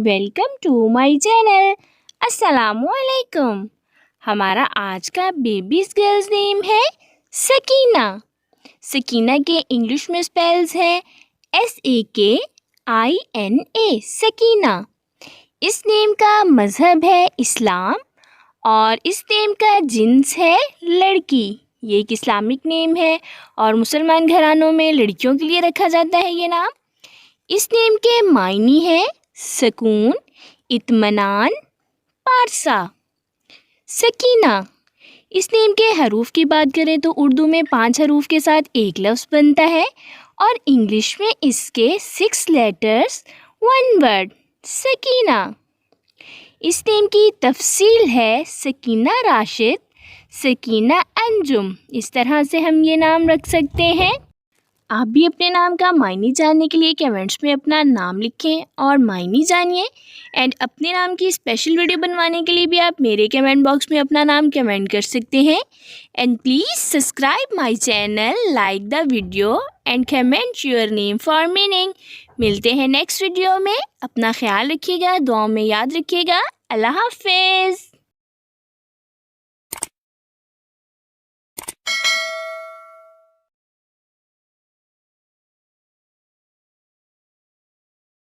Welcome to my channel. السلام علیکم. ہمارا آج کا بیبیز گرلز نیم ہے سکینہ. سکینہ کے انگلش میں اسپیلز ہیں SAKINA سکینہ. اس نیم کا مذہب ہے اسلام اور اس نیم کا جنس ہے لڑکی. یہ ایک اسلامک نیم ہے اور مسلمان گھرانوں میں لڑکیوں کے لیے رکھا جاتا ہے یہ نام. اس نیم کے معنی ہے سکون، اطمینان، پارسا. سکینہ. اس نیم کے حروف کی بات کریں تو اردو میں 5 حروف کے ساتھ ایک لفظ بنتا ہے اور انگلش میں اس کے 6 لیٹرز 1 ورڈ سکینہ. اس نیم کی تفصیل ہے سکینہ راشد، سکینہ انجم. اس طرح سے ہم یہ نام رکھ سکتے ہیں. آپ بھی اپنے نام کا معنی جاننے کے لیے کمنٹس میں اپنا نام لکھیں اور معنی جانیے. اینڈ اپنے نام کی اسپیشل ویڈیو بنوانے کے لیے بھی آپ میرے کمنٹ باکس میں اپنا نام کمنٹ کر سکتے ہیں. And please subscribe my channel, like the video and comment your name for meaning. ملتے ہیں نیکسٹ ویڈیو میں. اپنا خیال رکھیے گا، دعاؤں میں یاد رکھیے گا. اللہ حافظ.